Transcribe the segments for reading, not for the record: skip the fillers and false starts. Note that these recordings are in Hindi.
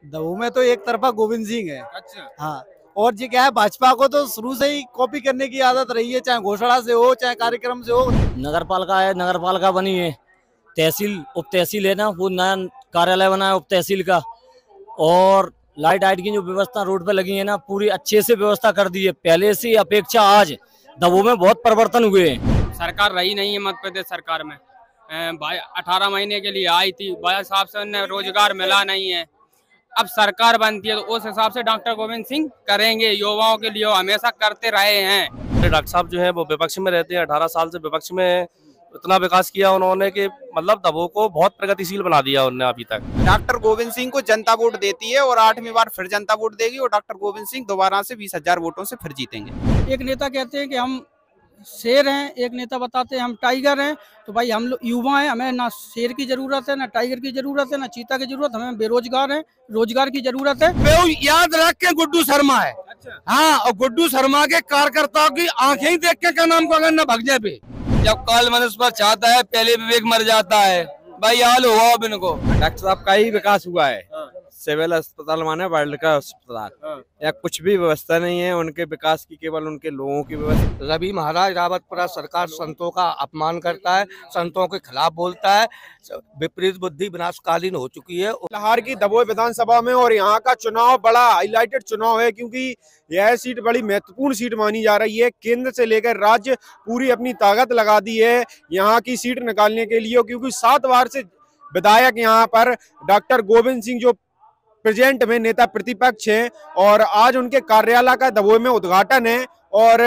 दबों में तो एक तरफा गोविंद सिंह है। अच्छा। हाँ। और जी क्या है, भाजपा को तो शुरू से ही कॉपी करने की आदत रही है, चाहे घोषणा से हो चाहे कार्यक्रम से हो। नगर पालिका है, नगर पालिका बनी है, तहसील उप तहसील है ना, वो नया कार्यालय बना है उप तहसील का। और लाइट आइट की जो व्यवस्था रोड पे लगी है ना, पूरी अच्छे से व्यवस्था कर दी है। पहले से अपेक्षा आज दबों में बहुत परिवर्तन हुए हैं। सरकार रही नहीं है मध्य प्रदेश सरकार में। भाई 18 महीने के लिए आई थी, बड़े साहब से उन्हें रोजगार मिला नहीं है। अब सरकार बनती है तो उस हिसाब से डॉक्टर गोविंद सिंह करेंगे, युवाओं के लिए हमेशा करते रहे हैं। डॉक्टर साहब जो है वो विपक्ष में रहते हैं, 18 साल से विपक्ष में इतना विकास किया उन्होंने कि मतलब दबों को बहुत प्रगतिशील बना दिया उन्होंने अभी तक। डॉक्टर गोविंद सिंह को जनता वोट देती है और 8वीं बार फिर जनता वोट देगी और डॉक्टर गोविंद सिंह दोबारा से 20,000 वोटों से फिर जीतेंगे। एक नेता कहते हैं कि हम शेर हैं, एक नेता बताते हैं हम टाइगर हैं। तो भाई हम लोग युवा हैं, हमें ना शेर की जरूरत है, ना टाइगर की जरूरत है, ना चीता की जरूरत, हमें बेरोजगार हैं, रोजगार की जरूरत है। याद रख के गुड्डू शर्मा है। अच्छा। हाँ, और गुड्डू शर्मा के कार्यकर्ताओं की आंखें ही देख के क्या नाम को अगर न भग जाए पे। जब काल मनुष्य पर चाहता है, पहले विवेक मर जाता है। भाई हाल हुआ अब इनको। डॉक्टर साहब का ही विकास हुआ है। सिविल अस्पताल माने वर्ल्ड का अस्पताल, या कुछ भी व्यवस्था नहीं है उनके विकास की, केवल उनके लोगों की व्यवस्था। रवि महाराज रावतपुरा सरकार संतों का अपमान करता है, संतों के खिलाफ बोलता है, विपरीत बुद्धि विनाशकालीन हो चुकी है। बिहार की दबोई विधानसभा में और यहाँ का चुनाव बड़ा हाईलाइटेड चुनाव है, क्योंकि यह सीट बड़ी महत्वपूर्ण सीट मानी जा रही है। केंद्र से लेकर राज्य पूरी अपनी ताकत लगा दी है यहाँ की सीट निकालने के लिए, क्योंकि 7 बार से विधायक यहाँ पर डॉक्टर गोविंद सिंह जो प्रेजेंट में नेता प्रतिपक्ष हैं, और आज उनके कार्यालय का दबोई में उद्घाटन है। और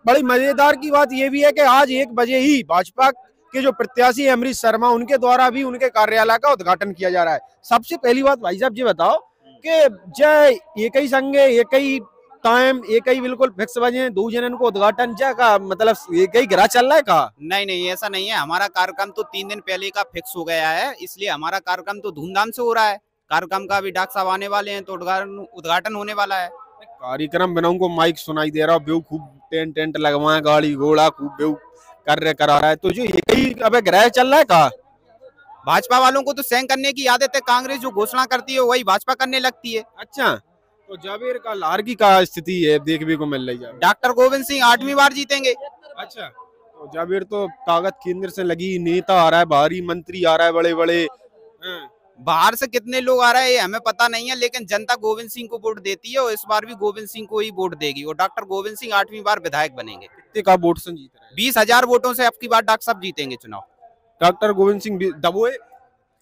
बड़ी मजेदार की बात यह भी है कि आज 1 बजे ही भाजपा के जो प्रत्याशी है अमरीश शर्मा, उनके द्वारा भी उनके कार्यालय का उद्घाटन किया जा रहा है। सबसे पहली बात भाई साहब ये बताओ कि जय एक ही संगे एक ही टाइम एक ही बिल्कुल फिक्स बजे 2 जनन को उद्घाटन क्या का मतलब एक ही गिरा चल रहा है का? नहीं, ऐसा नहीं है। हमारा कार्यक्रम तो 3 दिन पहले का फिक्स हो गया है, इसलिए हमारा कार्यक्रम तो धूमधाम से हो रहा है। कार्यक्रम का भी डॉक्टर साहब आने वाले हैं तो उद्घाटन होने वाला है। कार्यक्रम बनाऊं को माइक सुनाई दे रहा है, बेव खूब टेंट लगवाए, गाड़ी घोड़ा खूब बेव करा रहा है। तो जो यही अबे ग्रह चल रहा है का? भाजपा वालों को तो सहन करने की आदत है, कांग्रेस जो घोषणा करती है वही भाजपा करने लगती है। अच्छा, तो जावेर का लारकी का स्थिति है देखने को मिल रही है। डॉक्टर गोविंद सिंह 8वीं बार जीतेंगे। अच्छा, तो जावेर तो ताकत केंद्र से लगी, नेता आ रहा है, भारी मंत्री आ रहा है, बड़े बड़े। बाहर से कितने लोग आ रहे हैं हमें पता नहीं है, लेकिन जनता गोविंद सिंह को वोट देती है और इस बार भी गोविंद सिंह को ही वोट देगी और डॉक्टर गोविंद सिंह 8वीं बार विधायक बनेंगे। कितने का वोट से जीत रहे हैं? 20,000 वोटों से अब की बार डॉक्टर साहब जीतेंगे चुनाव। डॉक्टर गोविंद सिंह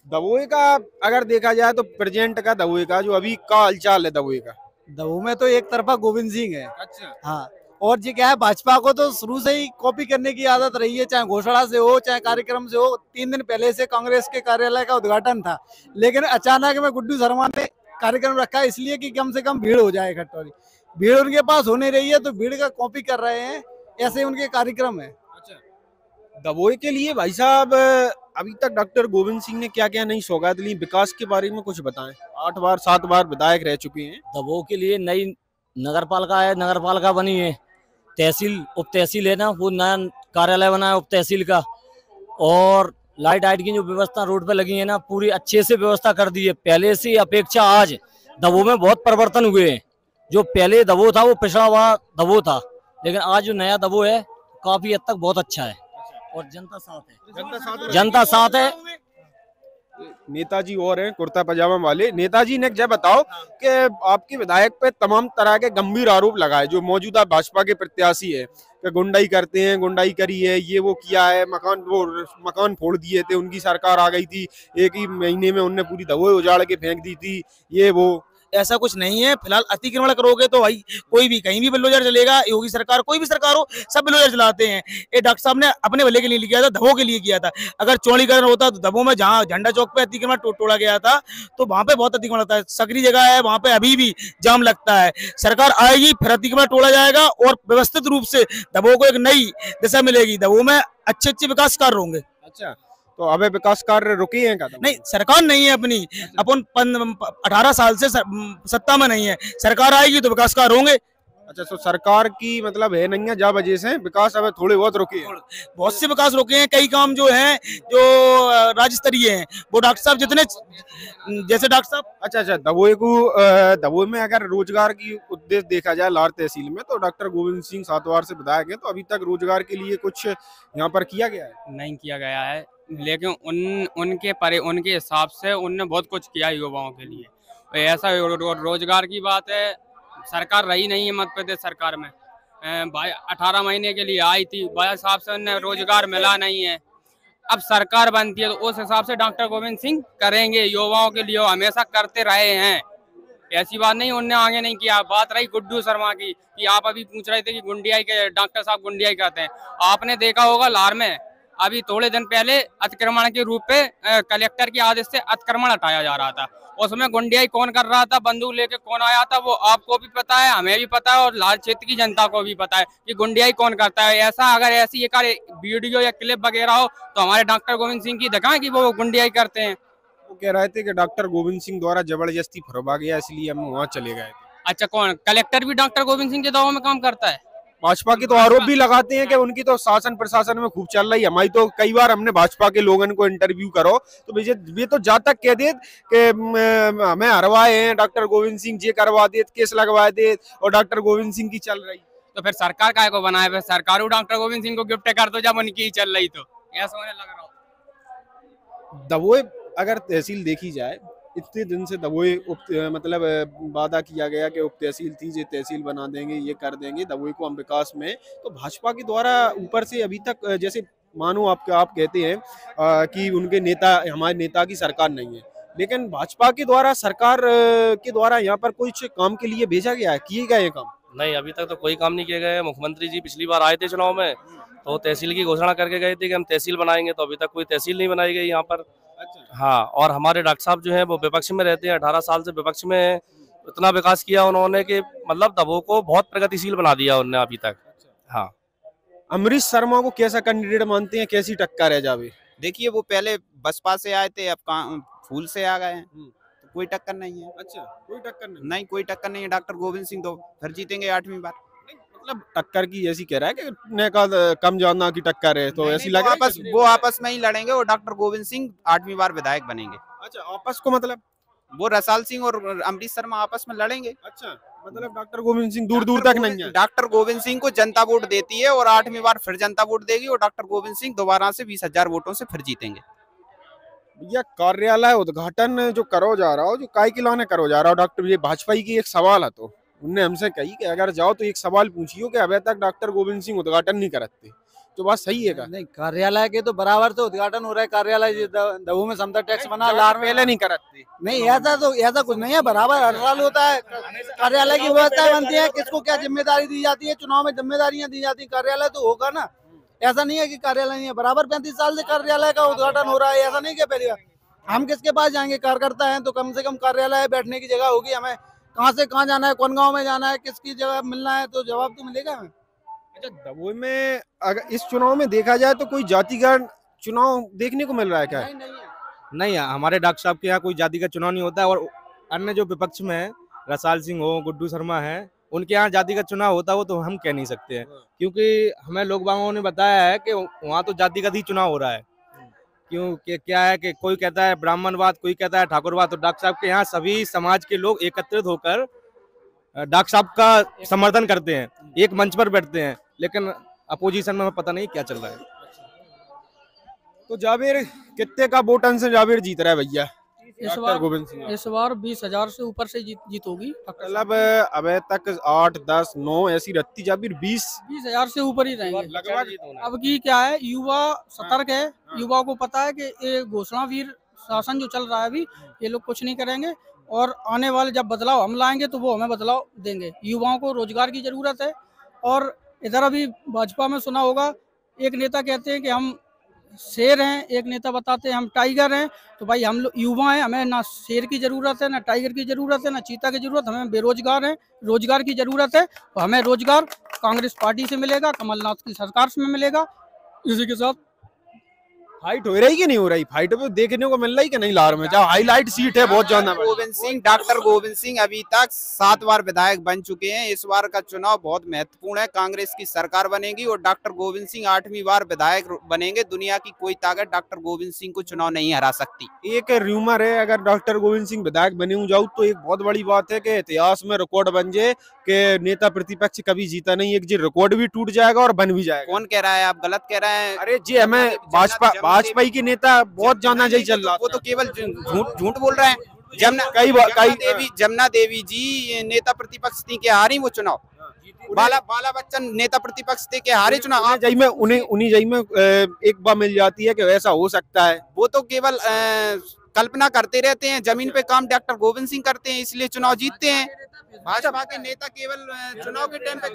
दबोए का अगर देखा जाए तो प्रेजेंट का दबोए का जो अभी का हालचाल है दबोए का? दबों में तो एक तरफा गोविंद सिंह है। अच्छा। हाँ। और जी क्या है, भाजपा को तो शुरू से ही कॉपी करने की आदत रही है, चाहे घोषणा से हो चाहे कार्यक्रम से हो। 3 दिन पहले से कांग्रेस के कार्यालय का उद्घाटन था, लेकिन अचानक में गुड्डू शर्मा ने कार्यक्रम रखा, इसलिए कि कम से कम भीड़ हो जाए इकट्ठा। भीड़ उनके पास होने रही है तो भीड़ का कॉपी कर रहे हैं, ऐसे उनके कार्यक्रम है। दबोई के लिए भाई साहब अभी तक डॉक्टर गोविंद सिंह ने क्या क्या नई सौगात ली, विकास के बारे में कुछ बताएं। 8 बार 7 बार विधायक रह चुके हैं। दबों के लिए नई नगर पालिका है, नगर पालिका बनी है, तहसील उप तहसील है ना, वो नया कार्यालय बना है उप तहसील का। और लाइट आइट की जो व्यवस्था रोड पे लगी है ना, पूरी अच्छे से व्यवस्था कर दी है। पहले से अपेक्षा आज दबों में बहुत परिवर्तन हुए हैं। जो पहले दबों था वो पिछड़ा हुआ दबों था, लेकिन आज जो नया दबों है काफी हद तक बहुत अच्छा है और जनता साथ है। जनता साथ है। नेताजी और हैं कुर्ता पजामा वाले। नेताजी ने जब बताओ कि आपके विधायक पे तमाम तरह के गंभीर आरोप लगाए, जो मौजूदा भाजपा के प्रत्याशी है कि गुंडाई करते हैं, गुंडाई करी है, ये वो किया है, मकान फोड़ दिए थे, उनकी सरकार आ गई थी, 1 ही महीने में उनने पूरी दबोई उजाड़ के फेंक दी थी, ये वो। ऐसा कुछ नहीं है। फिलहाल अतिक्रमण करोगे तो भाई कोई भी कहीं भी बुलडोजर चलेगा, योगी सरकार कोई भी सरकार हो सब बुलडोजर चलाते हैं। ये डॉक्टर साहब ने अपने भले के लिए किया था, दबों के लिए किया था। अगर चौड़ीकरण होता तो दबों में जहाँ झंडा चौक पे अतिक्रमण तोड़ा गया था तो वहां पे बहुत अतिक्रमण लगता है, सकरी जगह है, वहां पे अभी भी जाम लगता है। सरकार आएगी फिर अतिक्रमण तोड़ा जाएगा और व्यवस्थित रूप से दबों को एक नई दिशा मिलेगी, दबों में अच्छे विकास कार्य होंगे। अच्छा, तो अबे विकास कार्य रुके हैं का? नहीं, सरकार नहीं है अपनी, अपन 18 साल से सत्ता में नहीं है। सरकार आएगी तो विकास कार्य होंगे। अच्छा, तो सरकार की मतलब है नहीं है, जा वजह से विकास अब थोड़े बहुत रुके हैं। बहुत से विकास रुके हैं, कई काम जो हैं जो राज्य स्तरीय हैं वो डॉक्टर साहब जितने, जैसे डॉक्टर साहब। अच्छा, दवोई में अगर रोजगार की उद्देश्य देखा जाए लार तहसील में, तो डॉक्टर गोविंद सिंह सातवार से विधायक हैं, तो अभी तक रोजगार के लिए कुछ यहाँ पर किया गया है? नहीं किया गया है, लेकिन उनके हिसाब से उनने बहुत कुछ किया युवाओं के लिए। ऐसा रोजगार की बात है, सरकार रही नहीं है मध्य प्रदेश सरकार में। 18 महीने के लिए आई थी, भाई साहब से उन्हें रोजगार मिला नहीं है। अब सरकार बनती है तो उस हिसाब से डॉक्टर गोविंद सिंह करेंगे युवाओं के लिए, हमेशा करते रहे हैं। ऐसी बात नहीं उनने आगे नहीं किया। बात रही गुड्डू शर्मा की, कि आप अभी पूछ रहे थे कि गुंडियाई के डॉक्टर साहब गुंडियाई करते हैं। आपने देखा होगा लार में अभी थोड़े दिन पहले अतिक्रमण के रूप पे कलेक्टर के आदेश से अतिक्रमण हटाया जा रहा था। उसमें गुंडियाई कौन कर रहा था, बंदूक लेके कौन आया था, वो आपको भी पता है, हमें भी पता है और लाल क्षेत्र की जनता को भी पता है कि गुंडियाई कौन करता है। ऐसा अगर ऐसी एक वीडियो या क्लिप वगैरह हो तो हमारे डॉक्टर गोविंद सिंह की दिखाएं कि वो गुंडियाई करते हैं। वो कह रहे थे कि डॉक्टर गोविंद सिंह द्वारा जबरदस्ती फरवा गया, इसलिए हम वहाँ चले गए। अच्छा, कौन कलेक्टर भी डॉक्टर गोविंद सिंह के दबाव में काम करता है? भाजपा की तो आरोप भी लगाते हैं कि उनकी तो शासन प्रशासन में खूब चल रही है। हमारी तो कई बार हमने भाजपा के लोगों को इंटरव्यू करो तो ये तो जा तक कह दे कि हमें हरवाए हैं डॉक्टर गोविंद सिंह, जे करवा दे, केस लगवा दे, और डॉक्टर गोविंद सिंह की चल रही। तो फिर सरकार काय को बनाए? फिर सरकार डॉक्टर गोविंद सिंह को गिफ्ट कर दो जब उनकी ही चल रही, तो ऐसा होने लग रहा। दवोई अगर तहसील देखी जाए, इतने दिन से दवोई मतलब वादा किया गया कि उप तहसील थी, ये तहसील बना देंगे, ये कर देंगे दवोई को हम विकास में। तो भाजपा के द्वारा ऊपर से अभी तक, जैसे मानो आप कहते हैं कि उनके नेता, हमारे नेता की सरकार नहीं है, लेकिन भाजपा के द्वारा सरकार के द्वारा यहाँ पर कुछ काम के लिए भेजा गया है, किए गए काम? नहीं, अभी तक तो कोई काम नहीं किए गए। मुख्यमंत्री जी पिछली बार आए थे चुनाव में तो तहसील की घोषणा करके गए थे कि हम तहसील बनाएंगे, तो अभी तक कोई तहसील नहीं बनाई गई यहाँ पर। अच्छा। हाँ, और हमारे डॉक्टर साहब जो हैं वो विपक्ष में रहते हैं, 18 साल से विपक्ष में हैं। इतना विकास किया उन्होंने कि मतलब दबों को बहुत प्रगतिशील बना दिया उन्होंने अभी तक। हाँ, अमरीश शर्मा को कैसा कैंडिडेट मानते हैं, कैसी टक्कर है जावे? देखिए, वो पहले बसपा से आए थे, अब फूल से आ गए हैं, तो कोई टक्कर नहीं है। अच्छा, कोई टक्कर नहीं, कोई टक्कर नहीं है। डॉक्टर गोविंद सिंह तो फिर जीतेंगे 8वीं बार। मतलब टक्कर की ऐसी कह रहा है कि ने का कम जाना की टक्कर है, तो ऐसी लग रहा है वो आपस में ही लड़ेंगे और डॉक्टर गोविंद सिंह 8वीं बार विधायक बनेंगे। अच्छा, आपस को मतलब वो रसाल सिंह और अमरीश शर्मा आपस में लड़ेंगे। अच्छा, मतलब डॉक्टर गोविंद सिंह दूर दूर तक नहीं है। डॉक्टर गोविंद सिंह को जनता वोट देती है और 8वीं बार फिर जनता वोट देगी और डॉक्टर गोविंद सिंह दोबारा से 20,000 वोटों से फिर जीतेंगे। भैया, कार्यालय उद्घाटन जो करो जा रहा हो, जो काय के लाने करो जा रहा हो डॉक्टर, ये भाजपा की एक सवाल है, तो उनने हमसे कही कि अगर जाओ तो एक सवाल पूछियो कि अभी तक डॉक्टर गोविंद सिंह उद्घाटन नहीं करते, तो बात सही है का? नहीं, कार्यालय के तो बराबर तो उद्घाटन हो रहा है। कार्यालय दबू में समता टैक्स बना, लार में पहले नहीं करते। नहीं, ऐसा कुछ नहीं है, बराबर हर साल होता है। कार्यालय की व्यवस्था बनती है, किसको क्या जिम्मेदारी दी जाती है, चुनाव में जिम्मेदारियां दी जाती है, कार्यालय तो होगा ना। ऐसा नहीं है कि कार्यालय नहीं है, बराबर 35 साल से कार्यालय का उद्घाटन हो रहा है। ऐसा नहीं कि पहली बार हम किसके पास जाएंगे, कार्यकर्ता हैं तो कम से कम कार्यालय बैठने की जगह होगी। हमें कहाँ से कहाँ जाना है, कौन गांव में जाना है, किसकी जगह मिलना है, तो जवाब तो मिलेगा हमें। अच्छा, दवोई में अगर इस चुनाव में देखा जाए तो कोई जातिगत चुनाव देखने को मिल रहा है क्या? नहीं, हमारे डॉक्टर साहब के यहाँ कोई जातिगत चुनाव नहीं होता है। और अन्य जो विपक्ष में है, रसाल सिंह हो, गुड्डू शर्मा है, उनके यहाँ जातिगत चुनाव होता है, वो तो हम कह नहीं सकते हैं, क्योंकि हमें लोग बागों ने बताया है कि वहाँ तो जातिगत ही चुनाव हो रहा है। क्योंकि क्या है कि कोई कहता है ब्राह्मणवाद, कोई कहता है ठाकुरवाद, तो डॉक्टर साहब के यहाँ सभी समाज के लोग एकत्रित होकर डॉक्टर साहब का समर्थन करते हैं, एक मंच पर बैठते हैं। लेकिन अपोजिशन में पता नहीं क्या चल रहा है। तो जावेर कितने का वोट से जावेर जीत रहा है भैया? इस बार 20,000 से ऊपर से जीत होगी। मतलब अब तक 8, 10, 9 ऐसी रहती, जावेर 20,000 से ऊपर ही रहेंगे। अब की क्या है, युवा सतर्क है, युवा को पता है कि ये घोषणावीर शासन जो चल रहा है अभी, ये लोग कुछ नहीं करेंगे और आने वाले जब बदलाव हम लाएंगे तो वो हमें बदलाव देंगे। युवाओं को रोजगार की जरूरत है। और इधर अभी भाजपा में सुना होगा, एक नेता कहते हैं कि हम शेर हैं, एक नेता बताते हैं हम टाइगर हैं। तो भाई हम लोग युवा हैं, हमें ना शेर की जरूरत है, ना टाइगर की जरूरत है, ना चीता की जरूरत, हमें बेरोजगार हैं, रोजगार की जरूरत है। तो हमें रोजगार कांग्रेस पार्टी से मिलेगा, कमलनाथ की सरकार से मिलेगा। इसी के साथ फाइट हो रही कि नहीं हो रही? फाइट तो देखने को मिल रही कि नहीं लाहौर में? जब हाईलाइट सीट है बहुत ज्यादा। डॉक्टर गोविंद सिंह अभी तक 7 बार विधायक बन चुके हैं। इस बार का चुनाव बहुत महत्वपूर्ण है। कांग्रेस की सरकार बनेगी और डॉक्टर गोविंद सिंह 8वीं बार विधायक बनेंगे। दुनिया की कोई ताकत डॉक्टर गोविंद सिंह को चुनाव नहीं हरा सकती। एक र्यूमर है, अगर डॉक्टर गोविंद सिंह विधायक बने हो जाओ तो एक बहुत बड़ी बात है कि इतिहास में रिकॉर्ड बन जाए कि नेता प्रतिपक्ष कभी जीता नहीं। एक जी रिकॉर्ड भी टूट जाएगा और बन भी जाएगा। कौन कह रहा है? आप गलत कह रहे हैं। अरे जी, हमें भाजपा की नेता बहुत जाना चाहिए चल रहा। वो तो केवल झूठ बोल रहे हैं। जमुना देवी जी नेता प्रतिपक्ष थी के हारी वो चुनाव। बाला बच्चन नेता प्रतिपक्ष थे के हारे चुनाव। उन्हीं जई में एक बार मिल जाती है कि वैसा हो सकता है। वो तो केवल कल्पना करते रहते हैं। जमीन पे काम डॉक्टर गोविंद सिंह करते हैं, इसलिए चुनाव जीतते हैं। भाजपा के नेता केवल चुनाव के टाइम पे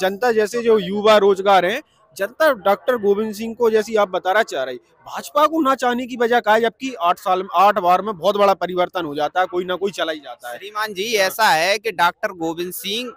जनता जैसे जो युवा रोजगार है, जनता डॉक्टर गोविंद सिंह को जैसी आप बता चाह रही, भाजपा को ना चाहने की वजह क्या है? जबकि 8 बार में बहुत बड़ा परिवर्तन हो जाता है, कोई ना कोई चला ही जाता है। श्रीमान जी, ऐसा है कि डॉक्टर गोविंद सिंह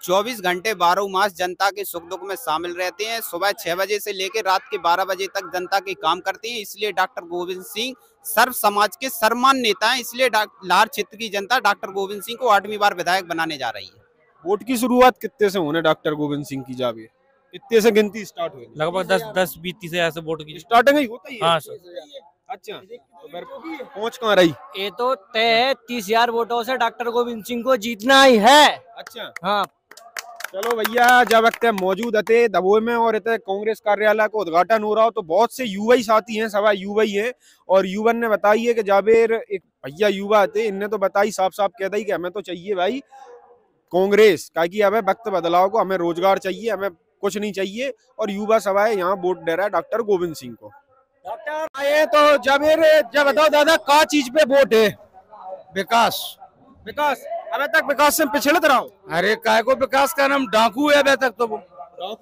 24 घंटे 12 मास जनता के सुख दुख में शामिल रहते हैं। सुबह 6 बजे से लेकर रात के 12 बजे तक जनता के काम करते हैं। इसलिए डॉक्टर गोविंद सिंह सर्व समाज के सर्वमान नेता हैं। इसलिए लाहौर क्षेत्र की जनता डॉक्टर गोविंद सिंह को 8वीं बार विधायक बनाने जा रही है। वोट की शुरुआत कितने से होने डॉक्टर गोविंद सिंह की जावे? कितने से गिनती स्टार्ट हुई? लगभग 10-20 से ऐसे वोट की स्टार्टिंग ही होता ही है। हाँ सर। अच्छा, तो फिर पहुंच कहाँ रही? ये तो तय है, 30,000 वोटों से डॉक्टर गोविंद सिंह को जीतना ही है। अच्छा, हाँ। चलो भैया, जब वक्त मौजूद थे दबोई में और इतने कांग्रेस कार्यालय को उद्घाटन हो रहा हो तो बहुत से युवा ही साथी हैं, सवा युवा ही है। और युवन ने बताई है कि जावेर एक भैया युवा थे, इनने तो बताई साफ साफ कह दी कि हमें तो चाहिए भाई कांग्रेस, क्या हमें वक्त बदलाव को, हमें रोजगार चाहिए, हमें कुछ नहीं चाहिए। और युवा सभा है यहाँ वोट दे रहा है डॉक्टर गोविंद सिंह को। डॉक्टर आए तो जावेर, जब बताओ दादा का चीज पे वोट है? विकास। विकास अबे तक विकास से पिछड़त रहा हो। अरे काय को विकास का नाम डाकू है अबे तक तो वो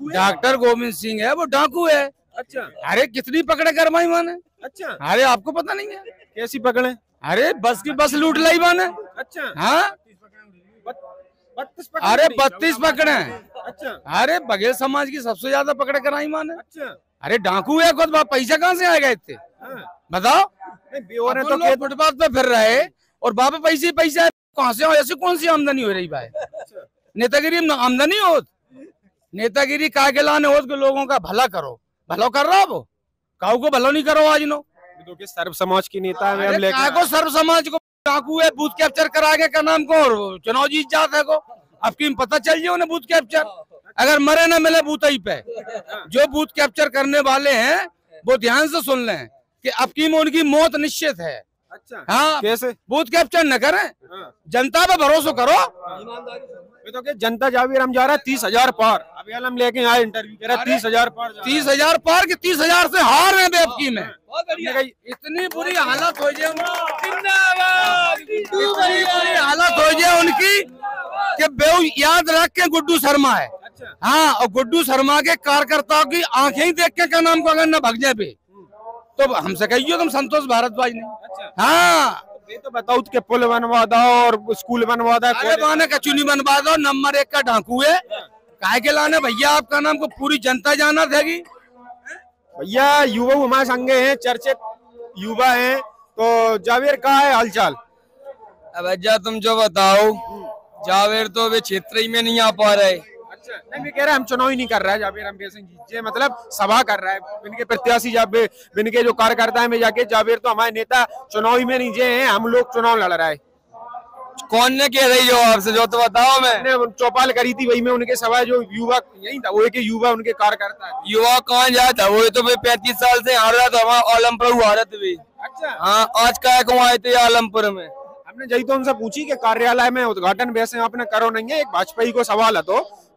डॉक्टर गोविंद सिंह है, वो डाकू है। अच्छा, अरे कितनी पकड़े करवाई माने। अच्छा, अरे आपको पता नहीं है? कैसी पकड़े? अरे बस की बस लूट लाई माने। अच्छा, हाँ, 32 अरे 32 पकड़े। अच्छा, अरे बघेल समाज की सबसे ज्यादा पकड़े कराई माने। अच्छा, अरे डाकू है, खुद पैसा कहाँ से आएगा इतने? बताओ। तो फुटपाथ पे फिर रहे और बाबा पैसे पैसा कहाँ से? ऐसी कौन सी आमदनी हो रही भाई? नेतागिरी आमदनी हो, नेतागिरी का के लाने हो के लोगों का भला करो। भला कर रहा वो, काऊ को भला नहीं करो आज नो। सर्व समाज की नेता है, को सर्व समाज को डाकू है, बूथ कैप्चर करा के का नाम को चुनाव जीत जाता है को। अब की पता चल जाए उन्हें बूथ कैप्चर, अगर मरे ना मिले बूथ ही पे। जो बूथ कैप्चर करने वाले हैं वो ध्यान से सुन लें कि अब की उनकी मौत निश्चित है। अच्छा, हाँ, कैसे? बूथ कैप्चर न करें, जनता पे भरोसा करो। तो क्या जनता जावेर हम जा रहा है 30,000 पार। अभी हम लेके आए इंटरव्यू कह रहा 30,000 पार। 30,000 पार की 30,000 से हार रहे बेवकी में। इतनी बुरी हालत हो जाए, इतनी बुरी हालत हो जाए उनकी कि बेऊ याद रख के गुड्डू शर्मा है। हाँ, और गुड्डू शर्मा के कार्यकर्ताओं की आंखें ही देख के क्या नाम को अगर न भग जाए पे तो हमसे कहिए तुम संतोष भारद्वाज ने। हाँ, ये तो बताओ कि पुल बनवा दो और स्कूल बनवा दो। अरे बाने कचुनी बनवा दो, नंबर 1 का डाकू है। काहे के लाने भैया, आपका नाम को पूरी जनता जाना देगी। भैया युवा हमारे संगे हैं, चर्चित युवा हैं, तो जावेर का है हालचाल? अब भैया तुम जो बताओ, जावेर तो वे क्षेत्र ही में नहीं आ पा रहे। अच्छा, नहीं कह रहे हम चुनाव ही नहीं कर रहा है जावेर हम सिंह जी, मतलब सभा कर रहा है इनके प्रत्याशी, इनके जो कार्यकर्ता है में जाके जावेर तो हमारे नेता चुनाव ही में नहीं जे हैं, हम लोग चुनाव लड़ रहा है। कौन ने कह रही हो आपसे, जो तो बताओ। मैं चौपाल करी थी, वही में उनके सभा जो युवा यही था, वो एक युवा उनके कार्यकर्ता है। युवा कहाँ जाता, वो तो 35 साल से हार रहा था वहाँ आलमपुर भारत भी। अच्छा, हाँ, आज का क्यों आए थे आलमपुर में? हमने जही तो उनसे पूछी कि कार्यालय में उद्घाटन वैसे आपने करो नहीं है, एक भाजपा को सवाल है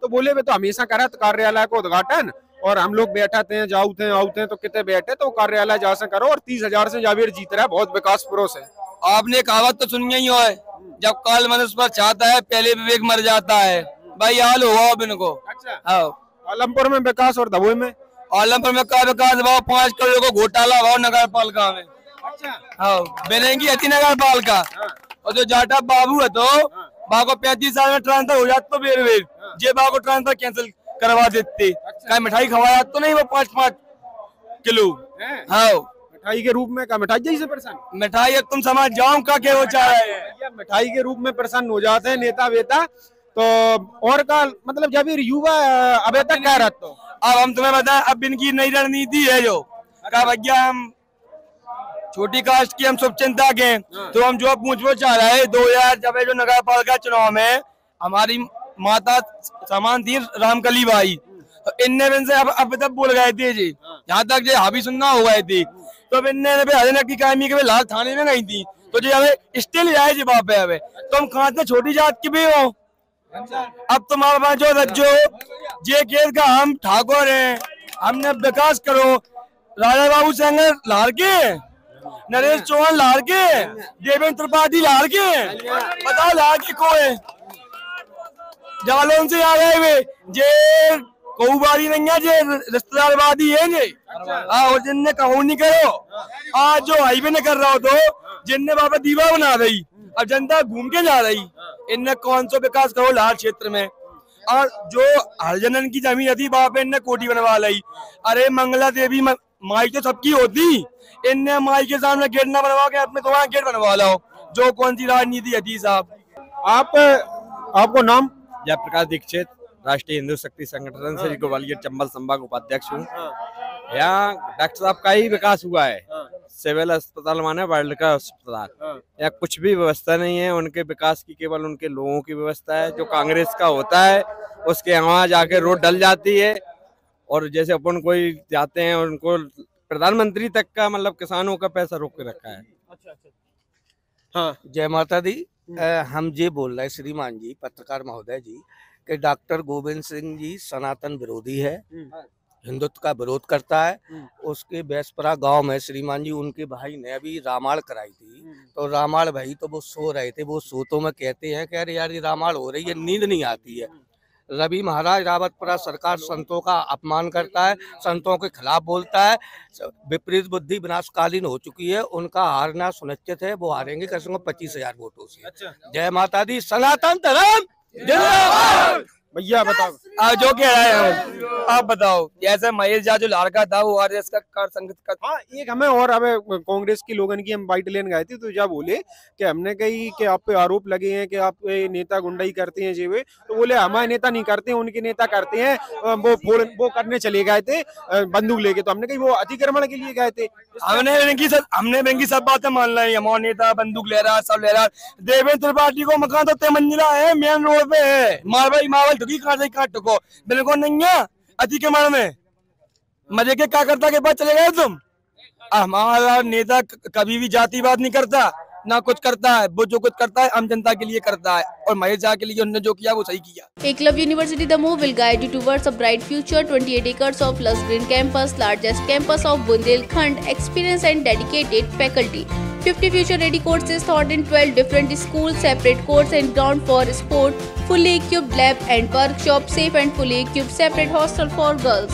तो बोले वे तो हमेशा करा कार्यालय को उद्घाटन, और हम लोग बैठाते हैं जाऊते हैं आउते हैं तो कितने बैठे तो कार्यालय जा से करो। और 30,000 से जावेर जीत रहा है, बहुत विकास पुरुष है। आपने कहावत तो सुनी ही है, जब काल मनुष्य पर चाहता है पहले विवेक मर जाता है। भाई हाल हुआ अब इनको। अच्छा, आलमपुर में विकास और दबोई में? आलमपुर में का विकास भाव 5 करोड़ को घोटाला भाव नगर पालिका में। अच्छा, हाँ, बनेगी अति नगर पालिका। और जो जाटा बाबू है तो बाबू 35 साल में ट्रांसफर हो जाता तो बेर जे बाबू को ट्रांसफर कैंसिल करवा देते। मिठाई खवाया तो नहीं वो 5-5 किलो हाँ मिठाई के रूप में का मिठाई जैसे प्रसन्न मिठाई अब तुम समझ जाओ का क्या हो चाह रहे हैं। मिठाई के रूप में प्रसन्न हो जाते हैं नेता वेता। तो और का मतलब जब ये युवा अभी तक कह रहा तो अब हम तुम्हें बताएं, अब इनकी नई रणनीति है जो का भैया हम छोटी कास्ट की हम शुभचिंता के, तो हम जो पूछना चाह रहे हैं 2000 जब जो नगर पालिका चुनाव में हमारी माता समान थी रामकली बाई, तो इनने से अब तक बोल गए थे जी, यहाँ तक जो हावी सुनना हो गए थे, तो इनने हरियाणा की कायमी के लाल थाने में गई थी, तो जो हमें स्टिल आए जी वहाँ पे हमें, तो हम कहा थे छोटी जात की भी हो। अब तुम्हारे पास जो जे खेत का हम ठाकुर हैं, हमने विकास करो, राजा बाबू सिंह लाल के, नरेश चौहान लाल के, देवेंद्र त्रिपाठी लाल के, बताओ लाल के को है जालोन से आ गए वे जे कौबारी नहीं है, जे रिश्तेदारवादी है जे और जिनने कहूँ नहीं करो आज जो हाईवे ने कर रहा हो, तो जिनने बाबा दीवा बना रही, अब जनता घूम के जा रही, इनने कौन सा विकास करो लाल क्षेत्र में। और जो हरजनन की जमीन थी वहां पे इनने कोठी बनवा ली। अरे मंगला देवी माई तो सबकी होती, इनने माई के सामने गेट ना बनवा के अपने तुम्हारा गेट बनवा लो। जो कौन सी राजनीति है साहब। आपको नाम? जयप्रकाश दीक्षित, राष्ट्रीय हिंदू शक्ति संगठन से ग्वालियर चंबल संभाग उपाध्यक्ष हूँ। यहाँ डॉक्टर साहब का ही विकास हुआ है, सिविल अस्पताल माने वर्ल्ड का अस्पताल, या कुछ भी व्यवस्था नहीं है उनके विकास की, केवल उनके लोगों की व्यवस्था है। जो कांग्रेस का होता है उसके यहाँ जाके रोड डल जाती है, और जैसे अपन कोई जाते हैं उनको प्रधानमंत्री तक का मतलब किसानों का पैसा रोक के रखा है। हाँ, जय माता दी। हम ये बोल रहे हैं श्रीमान जी, पत्रकार महोदय जी, कि डॉक्टर गोविंद सिंह जी सनातन विरोधी है, हिंदुत्व का विरोध करता है। उसके बेसपरा गांव में श्रीमान जी उनके भाई ने अभी रामायण कराई थी, तो रामायण भाई तो वो सो रहे थे, वो सोतों में कहते हैं कि अरे यार ये रामायण हो रही है, नींद नहीं आती है। रवि महाराज रावतपुरा सरकार संतों का अपमान करता है, संतों के खिलाफ बोलता है, विपरीत बुद्धि विनाशकालीन हो चुकी है, उनका हारना सुनिश्चित है, वो हारेंगे कसम 25,000 वोटों से। जय माता दी, सनातन धर्म जिंदाबाद। भैया बताओ जो कह रहे हैं आप बताओ। जैसे महेश झा जो लड़का था वो आरएस का कार संगत का। हाँ, एक हमें और हमें कांग्रेस की लोगन की हम बाइट लेने गए थे, तो जब बोले कि हमने कही कि आप पे आरोप लगे हैं कि आप नेता गुंडाई करते हैं जेवे, तो बोले हमारे नेता नहीं करते हैं, उनके नेता करते हैं। वो करने चले गए थे बंदूक लेके, तो हमने कही वो अतिक्रमण के लिए गए थे। हमने इनकी सब बातें मान ली। हमारा नेता बंदूक ले रहा, सब ले रहा। देवेंद्र त्रिपाठी को मकान तो 3 मंजिला है, मेन रोड पे है, मार्बल टुको बिल्कुल नहीं है अतिक्रमण में। मजे के क्या करता के बाद चले गए तुम। हमारा नेता कभी भी जातिवाद नहीं करता, ना कुछ करता है। वो जो कुछ करता है आम जनता के लिए करता है, और महेश झा के लिए उन्होंने जो किया वो सही किया। Eklavya University Damoh will guide you towards a bright future. 28 acres of lush green campus, largest campus of Bundelkhand, experienced and dedicated faculty. 50 future-ready courses taught in 12 different schools, separate courts and ground for sport, fully equipped lab and workshop, safe and fully equipped separate hostel for girls.